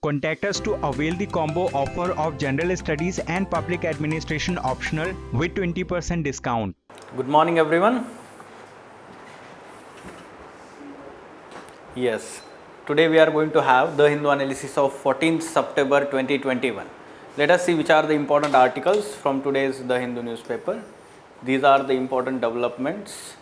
Contact us to avail the combo offer of General Studies and Public Administration optional with 20% discount. Good morning everyone. Yes, today we are going to have the Hindu analysis of 14th September 2021. Let us see which are the important articles from today's The Hindu newspaper. These are the important developments.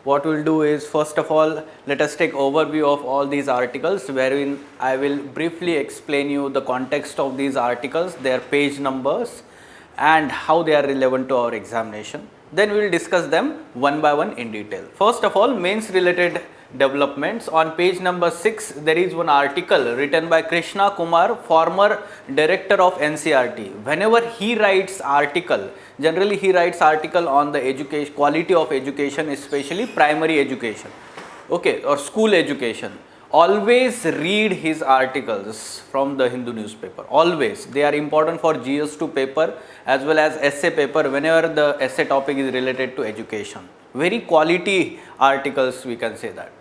What we will do is, first of all, let us take overview of all these articles, wherein I will briefly explain you the context of these articles, their page numbers and how they are relevant to our examination. Then we will discuss them one by one in detail. First of all, mains related developments. On page number 6, there is one article written by Krishna Kumar, former director of NCERT. Whenever he writes article, generally he writes article on the education, quality of education, especially primary education, okay, or school education. Always read his articles from the Hindu newspaper. Always. They are important for GS2 paper as well as essay paper whenever the essay topic is related to education. Very quality articles, we can say that.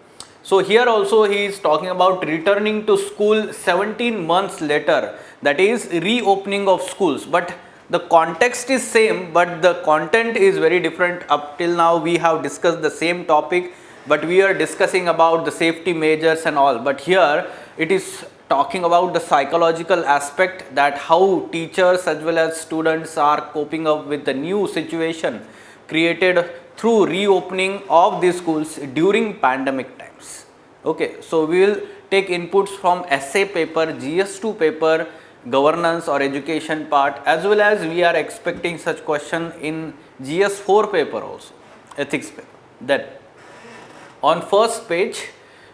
So here also he is talking about returning to school 17 months later, that is reopening of schools. But the context is same, but the content is very different. Up till now we have discussed the same topic, but we are discussing about the safety measures and all. But here it is talking about the psychological aspect, that how teachers as well as students are coping up with the new situation created through reopening of these schools during pandemic times. Okay, so we will take inputs from essay paper, GS2 paper, governance or education part, as well as we are expecting such question in GS4 paper also, ethics paper. Then on first page,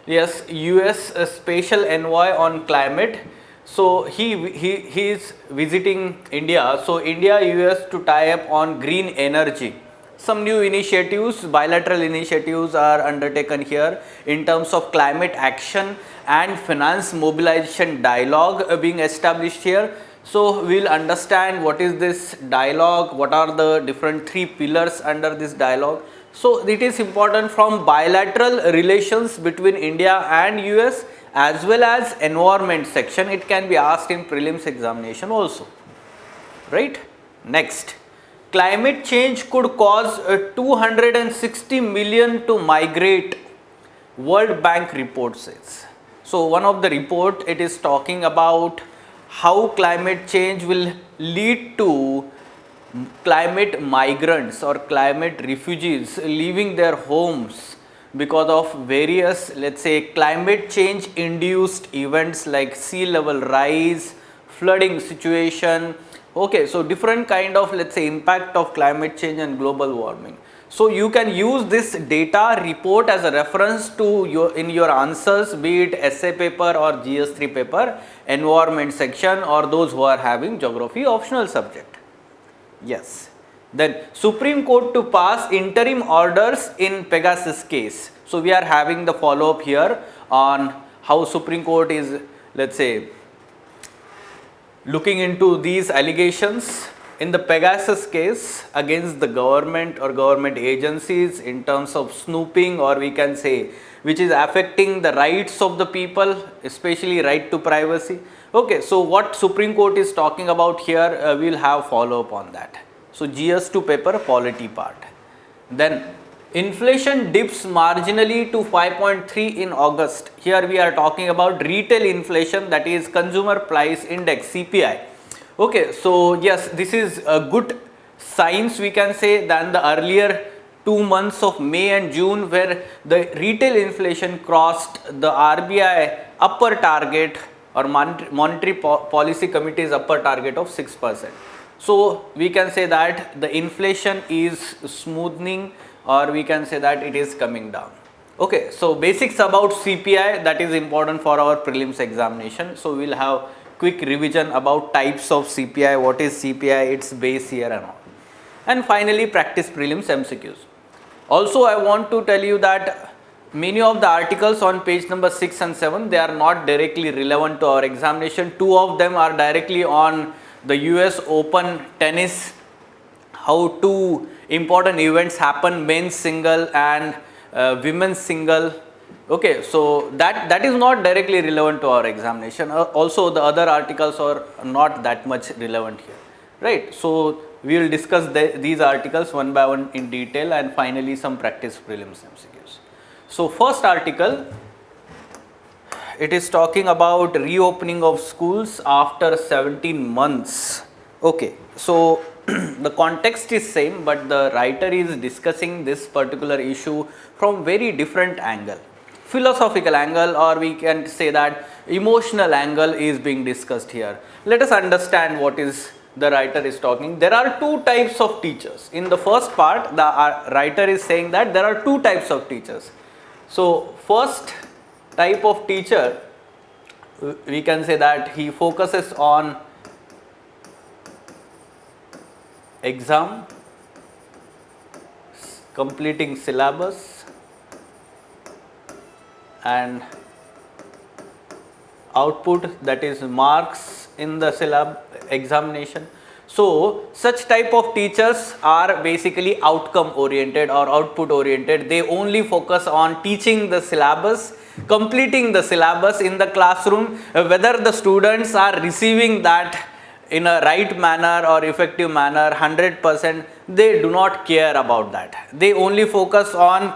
yes, US special envoy on climate. So he is visiting India. So India US to tie up on green energy. Some new initiatives, bilateral initiatives are undertaken here in terms of climate action and finance mobilization dialogue being established here. So we will understand what is this dialogue, what are the different three pillars under this dialogue. So it is important from bilateral relations between India and US as well as environment section. It can be asked in prelims examination also, right? Next, climate change could cause 260 million to migrate, World Bank report says. So one of the report, it is talking about how climate change will lead to climate migrants or climate refugees leaving their homes because of various, let's say, climate change induced events like sea level rise, flooding situation. Okay, so different kind of, let's say, impact of climate change and global warming. So you can use this data report as a reference to your answers, be it essay paper or GS3 paper, environment section, or those who are having geography optional subject. Yes. Then Supreme Court to pass interim orders in Pegasus case. So we are having the follow up here on how Supreme Court is, let's say, looking into these allegations in the Pegasus case against the government or government agencies in terms of snooping, or we can say which is affecting the rights of the people, especially right to privacy. Okay, so what Supreme Court is talking about here, we will have follow up on that. So GS2 paper polity part. Then inflation dips marginally to 5.3 in August. Here we are talking about retail inflation, that is consumer price index, CPI. Okay, so yes, this is a good signs, we can say, than the earlier 2 months of May and June, where the retail inflation crossed the RBI upper target or monetary policy committee's upper target of 6%. So we can say that the inflation is smoothing, or we can say that it is coming down. Okay, so basics about CPI, that is important for our prelims examination. So we will have quick revision about types of CPI, what is CPI, its base year and all. And finally practice prelims MCQs. Also I want to tell you that many of the articles on page number 6 and 7, they are not directly relevant to our examination. 2 of them are directly on the US Open tennis, how 2 important events happen, men's single and women's single. Okay, so that is not directly relevant to our examination. Also, the other articles are not that much relevant here, right? So we will discuss these articles one by one in detail, and finally some practice prelims MCQs. So first article, it is talking about reopening of schools after 17 months. Okay, so the context is same, but the writer is discussing this particular issue from very different angle. Philosophical angle, or we can say that emotional angle is being discussed here. Let us understand what is the writer is talking. There are two types of teachers. In the first part, the writer is saying that there are two types of teachers. So first type of teacher, we can say that he focuses on exam, completing syllabus, and output, that is marks in the examination. So such type of teachers are basically outcome oriented or output oriented. They only focus on teaching the syllabus, completing the syllabus in the classroom, whether the students are receiving that in a right manner or effective manner 100%, they do not care about that. They only focus on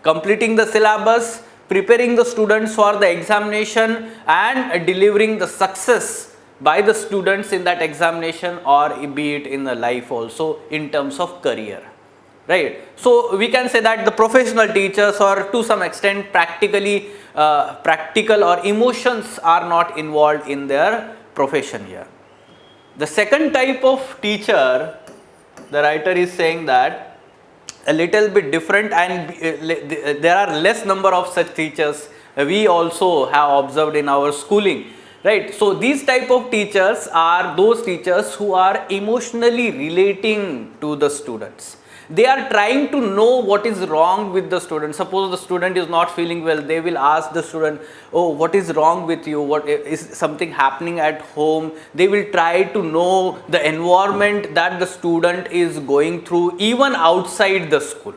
completing the syllabus, preparing the students for the examination, and delivering the success by the students in that examination, or be it in the life also in terms of career, right? So we can say that the professional teachers, or to some extent practical or emotions are not involved in their profession here. The second type of teacher, the writer is saying that a little bit different, and there are less number of such teachers we also have observed in our schooling, right? So these type of teachers are those teachers who are emotionally relating to the students. They are trying to know what is wrong with the student. Suppose the student is not feeling well, they will ask the student, oh, what is wrong with you? What is something happening at home? They will try to know the environment that the student is going through, even outside the school.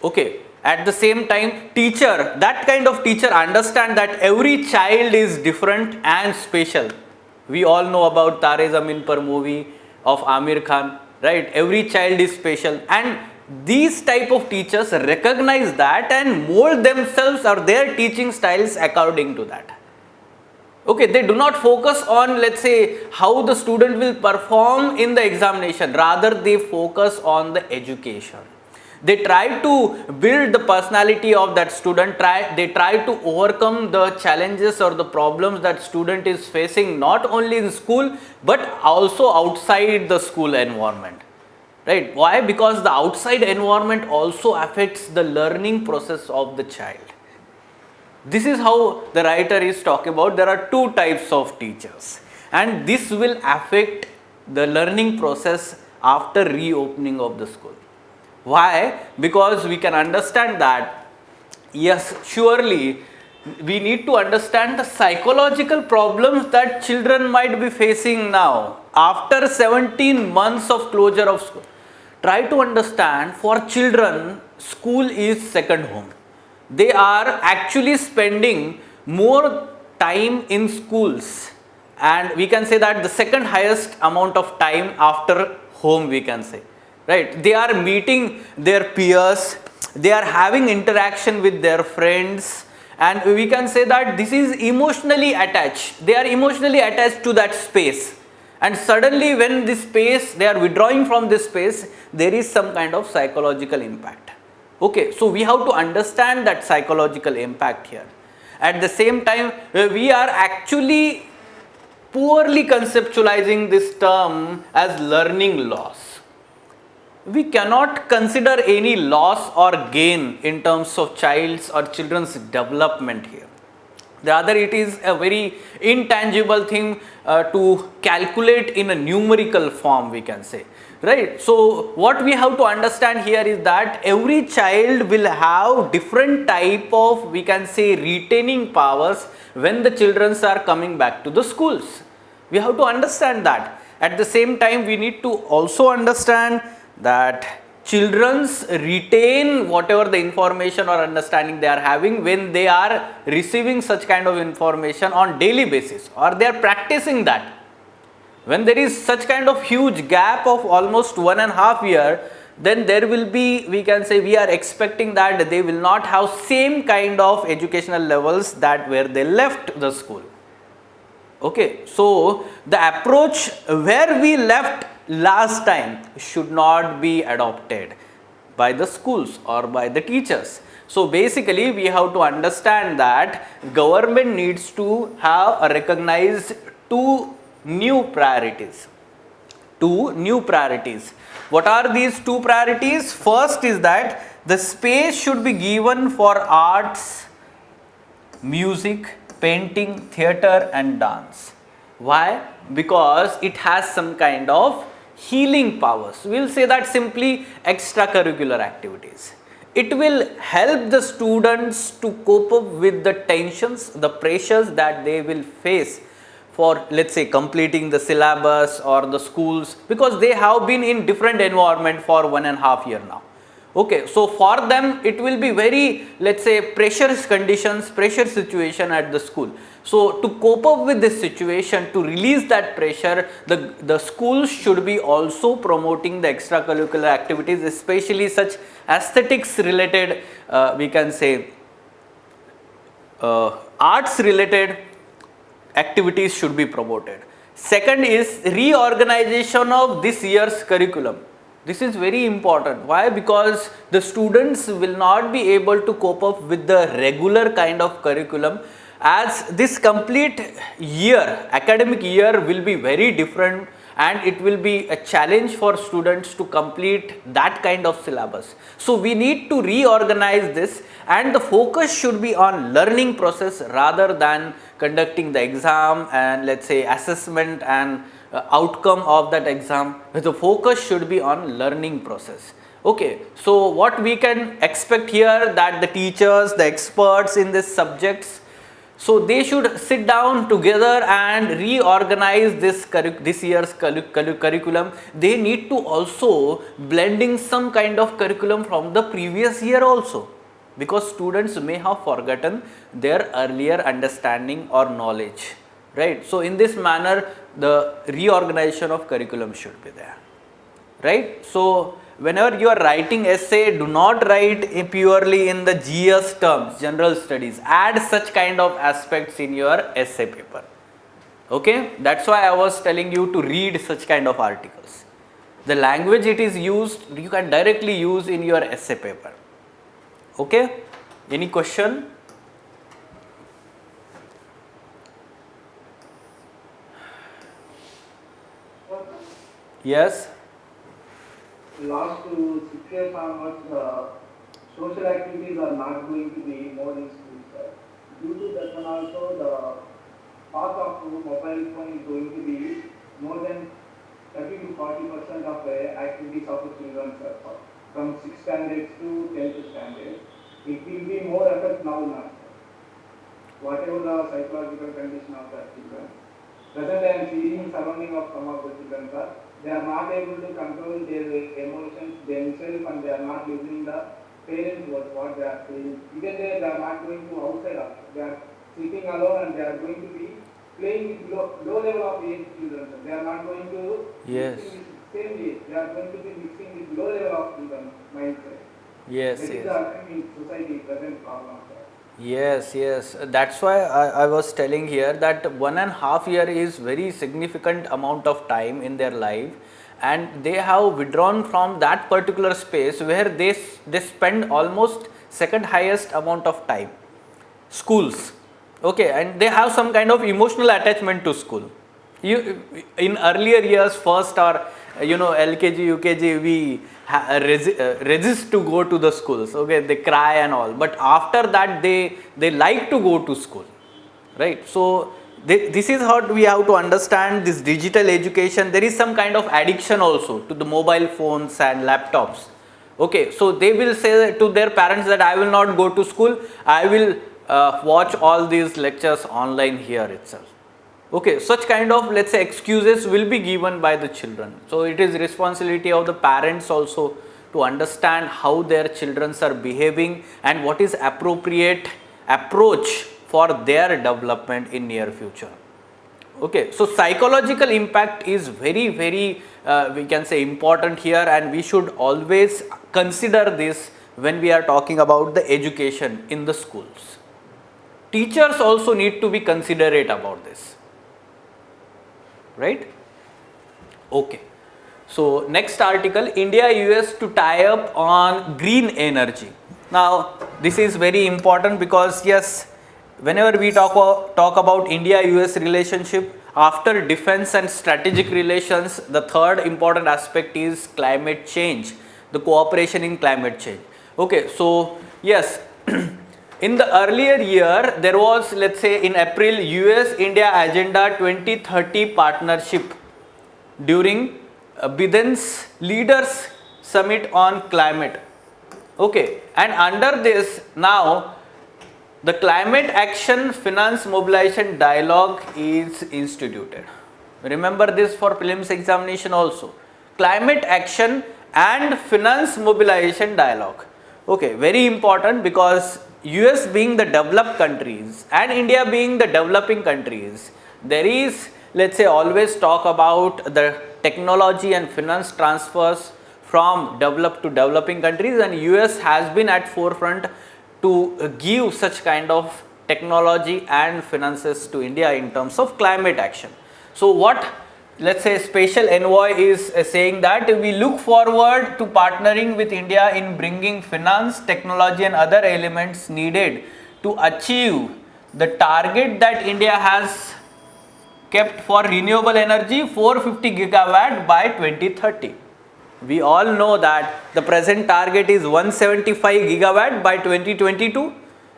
Okay. At the same time, teacher, that kind of teacher understand that every child is different and special. We all know about Tare Zameen Par movie of Amir Khan, right? Every child is special, and these type of teachers recognize that and mold themselves or their teaching styles according to that. Okay, they do not focus on, let's say, how the student will perform in the examination, rather they focus on the education. They try to build the personality of that student, they try to overcome the challenges or the problems that student is facing, not only in school but also outside the school environment, right? Why? Because the outside environment also affects the learning process of the child. This is how the writer is talking about. There are two types of teachers, and this will affect the learning process after reopening of the school. Why? Because we can understand that, yes, surely we need to understand the psychological problems that children might be facing now after 17 months of closure of school. Try to understand, for children, school is second home. They are actually spending more time in schools, and we can say that the second highest amount of time after home, we can say. Right, they are meeting their peers, they are having interaction with their friends, and we can say that this is emotionally attached. They are emotionally attached to that space, and suddenly when this space, they are withdrawing from this space, there is some kind of psychological impact. Okay, so we have to understand that psychological impact here. At the same time, we are actually poorly conceptualizing this term as learning loss. We cannot consider any loss or gain in terms of child's or children's development here. Rather, it is a very intangible thing to calculate in a numerical form, we can say, right? So what we have to understand here is that every child will have different type of, we can say, retaining powers when the children are coming back to the schools. We have to understand that. At the same time, we need to also understand that children's retain whatever the information or understanding they are having when they are receiving such kind of information on daily basis, or they are practicing that. When there is such kind of huge gap of almost 1.5 years, then there will be, we can say, we are expecting that they will not have same kind of educational levels that where they left the school. Okay, so the approach where we left last time should not be adopted by the schools or by the teachers. So basically we have to understand that government needs to have recognized two new priorities. What are these two priorities? First is that the space should be given for arts, music, painting, theatre and dance. Why? Because it has some kind of healing powers. We will say that simply extracurricular activities. It will help the students to cope up with the tensions, the pressures that they will face for, let's say, completing the syllabus or the schools, because they have been in different environment for 1.5 years now. Okay, so for them it will be very, let's say, pressure conditions, pressure situation at the school. So to cope up with this situation, to release that pressure, the schools should be also promoting the extracurricular activities, especially such aesthetics related, we can say, arts related activities should be promoted. Second is reorganization of this year's curriculum. This is very important. Why? Because the students will not be able to cope up with the regular kind of curriculum, as this complete year, academic year, will be very different, and it will be a challenge for students to complete that kind of syllabus. So we need to reorganize this, and the focus should be on learning process rather than conducting the exam and, let's say, assessment and outcome of that exam. The focus should be on learning process. Okay, so what we can expect here, that the teachers, the experts in these subjects, so they should sit down together and reorganize this year's curriculum. They need to also blending some kind of curriculum from the previous year also, because students may have forgotten their earlier understanding or knowledge, right? So in this manner the reorganization of curriculum should be there, right? So whenever you are writing essay, do not write purely in the GS terms, general studies. Add such kind of aspects in your essay paper. Okay, that's why I was telling you to read such kind of articles. The language it is used, you can directly use in your essay paper. Okay, any question? Yes. Last 6 years onwards, social activities are not going to be more in schools. Due to that one also, the path of mobile phone is going to be more than 30 to 40% of the activities of the children, from 6th standards to 10th standard. It will be more effect now, not whatever the psychological condition of the children. Presently, I am seeing surrounding of some of the children, sir. They are not able to control their emotions themselves, and they are not listening the parents what they are saying. Even they are not going to outside also. They are sitting alone and they are going to be playing with low level of age children. They are not going to Yes. mixing with same age. They are going to be mixing with low level of children mindset. Yes, That is yes. the academic society present problem. Yes, yes. That's why I was telling here that 1.5 years is very significant amount of time in their life, and they have withdrawn from that particular space where they spend almost second highest amount of time. Schools, okay, and they have some kind of emotional attachment to school. You in earlier years, first or LKG, UKG, we resist to go to the schools. Okay, they cry and all, but after that they like to go to school, right? So this is how we have to understand this digital education. There is some kind of addiction also to the mobile phones and laptops. Okay, so they will say to their parents that I will not go to school, I will watch all these lectures online here itself. Okay, such kind of, let's say, excuses will be given by the children. So it is responsibility of the parents also to understand how their children are behaving and what is appropriate approach for their development in near future. Okay, so psychological impact is very we can say important here, and we should always consider this when we are talking about the education in the schools. Teachers also need to be considerate about this, right? Okay. So next article, India US to tie up on green energy. Now this is very important because yes, whenever we talk about India US relationship, after defense and strategic relations, the third important aspect is climate change, the cooperation in climate change. Okay, so yes, in the earlier year there was, let's say in April, US India Agenda 2030 partnership during Biden's leaders summit on climate. Okay, and under this now the climate action finance mobilization dialogue is instituted. Remember this for prelims examination also. Climate action and finance mobilization dialogue. Okay, very important because US being the developed countries and India being the developing countries, there is, let's say, always talk about the technology and finance transfers from developed to developing countries, and US has been at forefront to give such kind of technology and finances to India in terms of climate action. So what, let's say, special envoy is saying that we look forward to partnering with India in bringing finance, technology and other elements needed to achieve the target that India has kept for renewable energy, 450 gigawatt by 2030. We all know that the present target is 175 gigawatt by 2022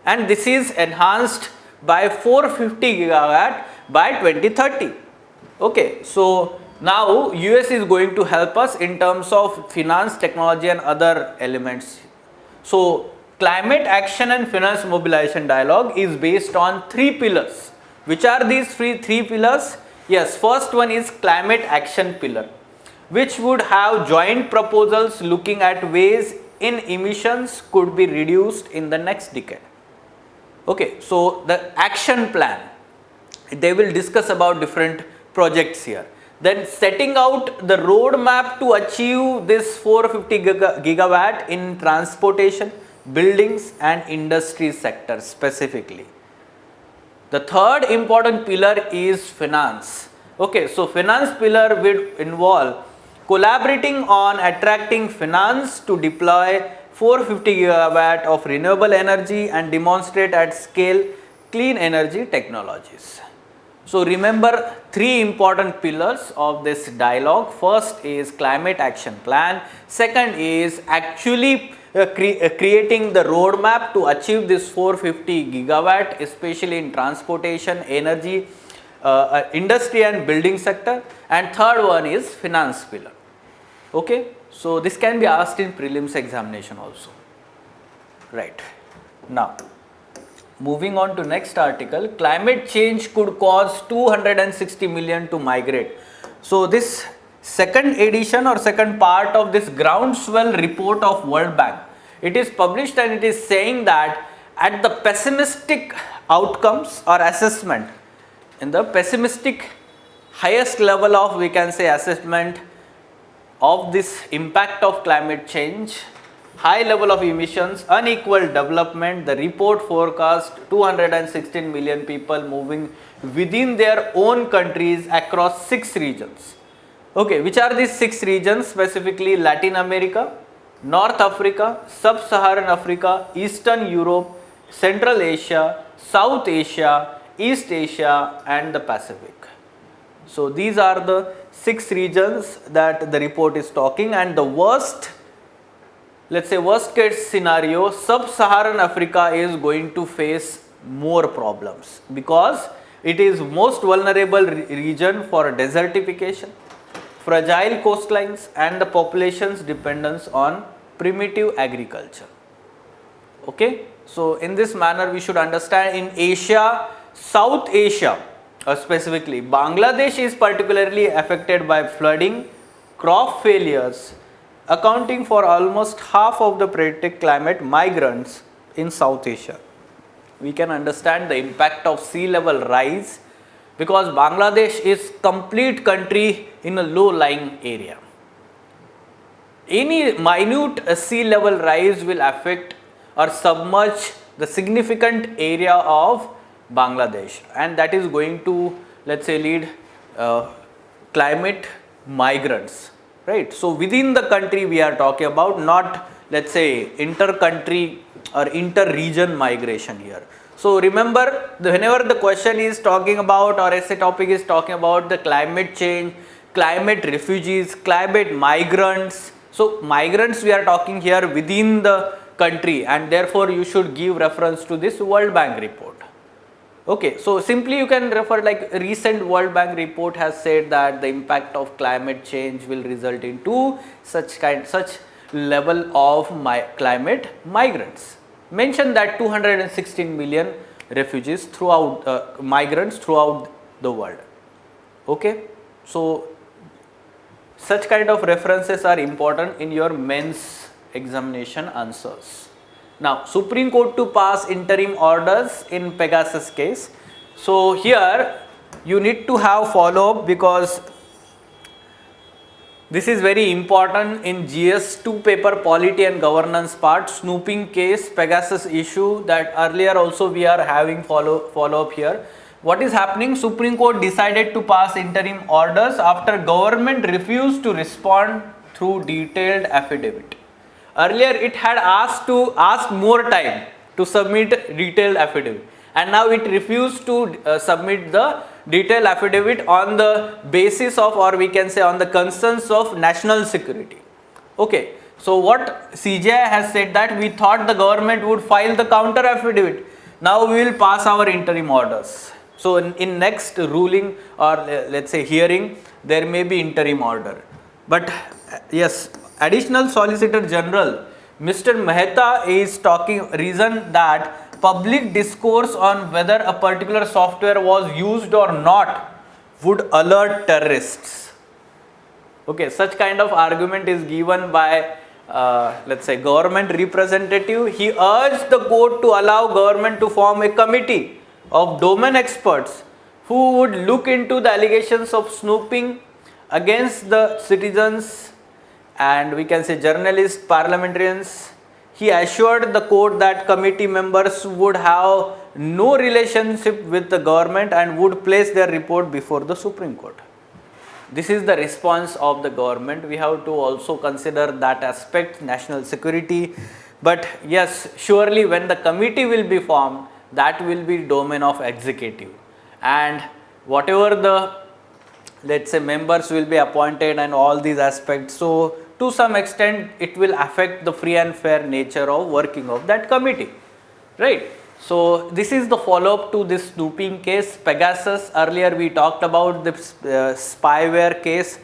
and this is enhanced by 450 gigawatt by 2030. Okay, so now US is going to help us in terms of finance, technology and other elements. So climate action and finance mobilization dialogue is based on three pillars. Which are these three pillars? Yes, first one is climate action pillar, which would have joint proposals looking at ways in emissions could be reduced in the next decade. Okay, so the action plan, they will discuss about different projects here. Then setting out the roadmap to achieve this 450 gigawatt in transportation, buildings and industry sector specifically. The third important pillar is finance. Okay, so finance pillar will involve collaborating on attracting finance to deploy 450 gigawatt of renewable energy and demonstrate at scale clean energy technologies. So remember three important pillars of this dialogue. First is climate action plan. Second is actually creating the roadmap to achieve this 450 gigawatt, especially in transportation, energy, industry and building sector. And third one is finance pillar. Okay, so this can be asked in prelims examination also. Right. Now, moving on to next article, climate change could cause 260 million to migrate. So this second edition or second part of this groundswell report of World Bank, it is published and it is saying that at the pessimistic outcomes or assessment, in the pessimistic highest level of, we can say, assessment of this impact of climate change, high level of emissions, unequal development, the report forecast 216 million people moving within their own countries across 6 regions. Okay, which are these 6 regions? Specifically Latin America, North Africa, Sub-Saharan Africa, Eastern Europe, Central Asia, South Asia, East Asia and the Pacific. So these are the 6 regions that the report is talking, and the worst, let's say worst case scenario, Sub-Saharan Africa is going to face more problems because it is most vulnerable region for desertification, fragile coastlines and the population's dependence on primitive agriculture. Okay, so in this manner we should understand in Asia, South Asia specifically, Bangladesh is particularly affected by flooding, crop failures, accounting for almost half of the predicted climate migrants in South Asia. We can understand the impact of sea level rise because Bangladesh is complete country in a low lying area. Any minute sea level rise will affect or submerge the significant area of Bangladesh, and that is going to, let's say, lead climate migrants, right? So within the country we are talking about, not, let's say, inter-country or inter-region migration here. So remember, whenever the question is talking about or essay topic is talking about the climate change, climate refugees, climate migrants. So migrants we are talking here within the country, and therefore you should give reference to this World Bank report. Okay, so simply you can refer, like recent World Bank report has said that the impact of climate change will result into such level of climate migrants. Mention that 216 million refugees throughout migrants throughout the world. Okay, so such kind of references are important in your mains examination answers. Now, Supreme Court to pass interim orders in Pegasus case. So here you need to have follow up because this is very important in GS2 paper polity and governance part, snooping case, Pegasus issue, that earlier also we are having follow up here. What is happening? Supreme Court decided to pass interim orders after government refused to respond through detailed affidavit. Earlier it had asked more time to submit detailed affidavit, and now it refused to submit the detailed affidavit on the basis of, or we can say on the concerns of national security. Okay, so what CJI has said that we thought the government would file the counter affidavit. Now we will pass our interim orders. So in next ruling or let's say hearing, there may be interim order. But yes, Additional Solicitor General Mr. Mehta is talking reason that public discourse on whether a particular software was used or not would alert terrorists. Okay, such kind of argument is given by let's say government representative. He urged the court to allow government to form a committee of domain experts who would look into the allegations of snooping against the citizens and we can say journalists, parliamentarians. He assured the court that committee members would have no relationship with the government and would place their report before the Supreme Court. This is the response of the government. We have to also consider that aspect, national security. But yes, surely when the committee will be formed, that will be domain of executive. And whatever the, let's say, members will be appointed and all these aspects. So to some extent, it will affect the free and fair nature of working of that committee, right? So this is the follow-up to this snooping case. Pegasus, earlier we talked about the spyware case.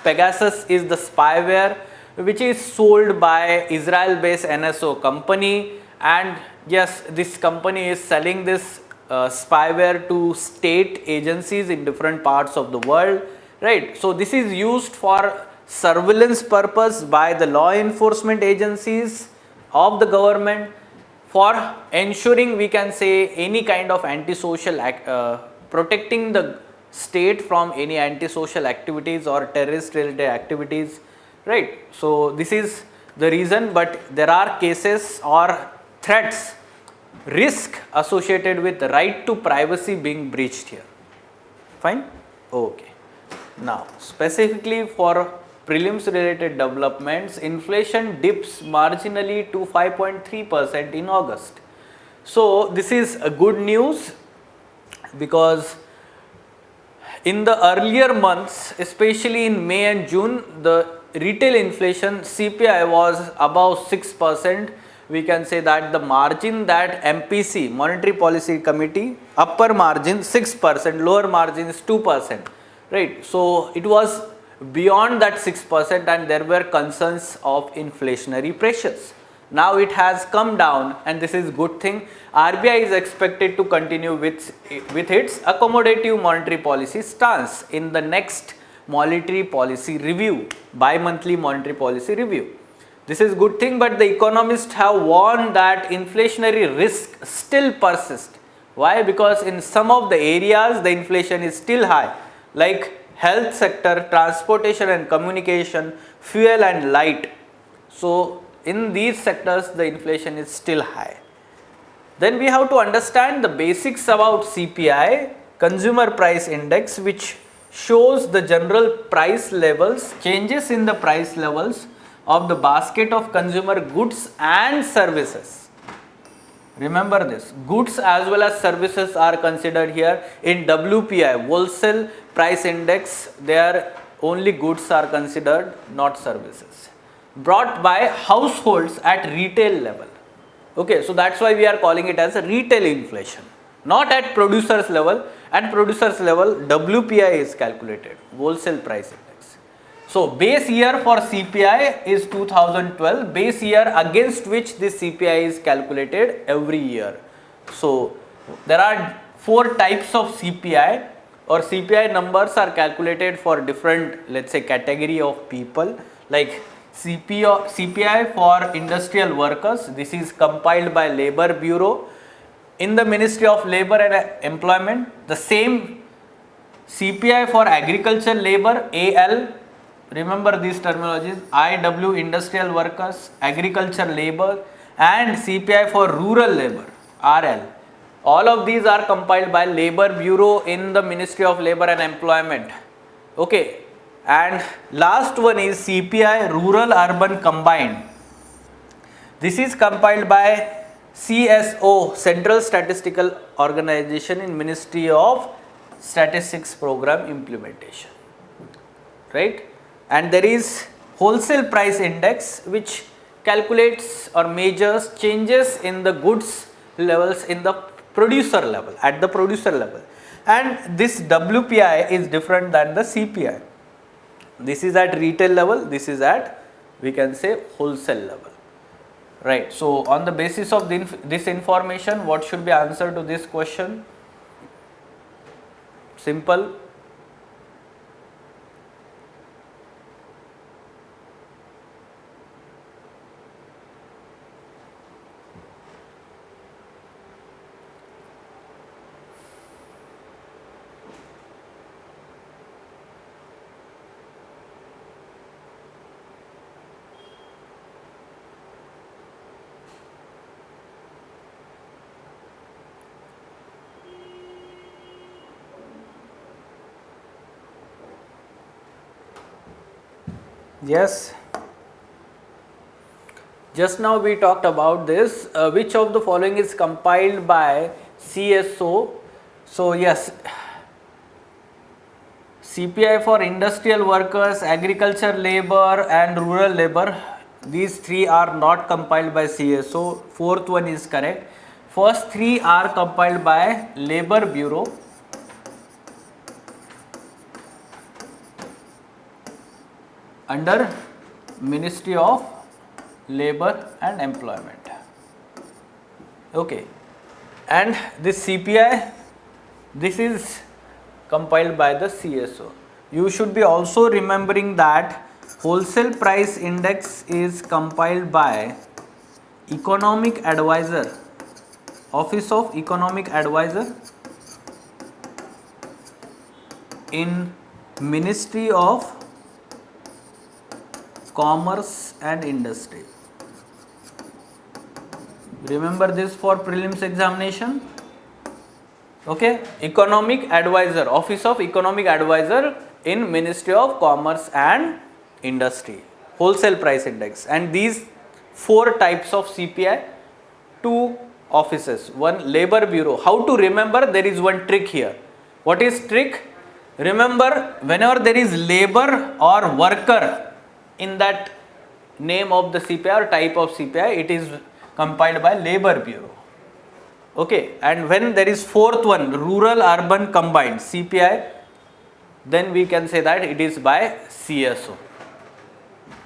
Pegasus is the spyware which is sold by Israel-based NSO company, and yes, this company is selling this spyware to state agencies in different parts of the world, right? So this is used for surveillance purpose by the law enforcement agencies of the government for ensuring, we can say, any kind of antisocial protecting the state from any antisocial activities or terrorist related activities, right? So this is the reason, but there are cases or threats, risk associated with the right to privacy being breached here. Fine? Okay. Now specifically for prelims related developments, inflation dips marginally to 5.3% in August. So this is a good news because in the earlier months, especially in May and June, the retail inflation CPI was above 6%. We can say that the margin that MPC, Monetary Policy Committee, upper margin 6%, lower margin is 2%, right? So it was beyond that 6% and there were concerns of inflationary pressures. Now it has come down and this is good thing. RBI is expected to continue with its accommodative monetary policy stance in the next monetary policy review, bi-monthly monetary policy review. This is good thing, but the economists have warned that inflationary risk still persists. Why? Because in some of the areas the inflation is still high, like health sector, transportation and communication, fuel and light. So in these sectors the inflation is still high. Then we have to understand the basics about CPI, Consumer Price Index, which shows the general price levels, changes in the price levels of the basket of consumer goods and services. Remember this, goods as well as services are considered here. In WPI, Wholesale Price Index, there only goods are considered, not services. Brought by households at retail level. Okay, so that's why we are calling it as a retail inflation, not at producers level. At producers level, WPI is calculated, Wholesale Price Index. So base year for CPI is 2012, base year against which this CPI is calculated every year. So there are 4 types of CPI, or CPI numbers are calculated for different, let's say, category of people, like CPI for industrial workers. This is compiled by Labor Bureau in the Ministry of Labor and Employment. The same CPI for agriculture labor, AL, remember these terminologies, IW industrial workers, agriculture labor, and CPI for rural labor, RL. All of these are compiled by Labor Bureau in the Ministry of Labor and Employment. Okay. And last one is CPI rural urban combined. This is compiled by CSO, Central Statistical Organization, in Ministry of Statistics Program Implementation, right? And there is Wholesale Price Index, which calculates or measures changes in the goods levels in the producer level, at the producer level. And this WPI is different than the CPI. This is at retail level, this is at, we can say, wholesale level, right? So on the basis of this information, what should be answer to this question? Simple. Yes, just now we talked about this, which of the following is compiled by CSO. So yes, CPI for industrial workers, agriculture labor and rural labor, these 3 are not compiled by CSO, 4th one is correct. First 3 are compiled by Labor Bureau. Under Ministry of Labor and Employment. Okay, and this CPI, this is compiled by the CSO. You should be also remembering that Wholesale Price Index is compiled by Economic Advisor, Office of Economic Advisor in Ministry of Commerce and Industry. Remember this for prelims examination. Okay, Economic Advisor, Office of Economic Advisor in Ministry of Commerce and Industry, Wholesale Price Index. And these 4 types of CPI, 2 offices, one Labor Bureau. How to remember? There is one trick here. What is trick? Remember, whenever there is labor or worker in that name of the CPI or type of CPI, it is compiled by Labor Bureau. Okay, and when there is 4th one, rural urban combined CPI, then we can say that it is by CSO.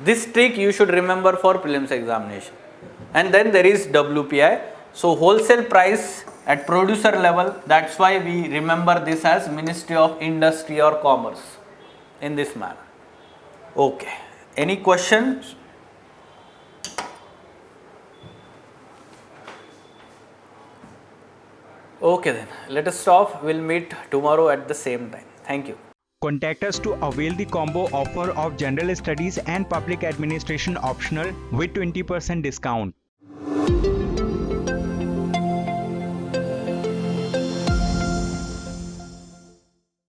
This trick you should remember for prelims examination. And then there is WPI. So wholesale price at producer level, that's why we remember this as Ministry of Industry or Commerce. in this manner. Okay. Any questions? Okay then, let us stop. We'll meet tomorrow at the same time. Thank you. Contact us to avail the combo offer of General Studies and Public Administration optional with 20% discount.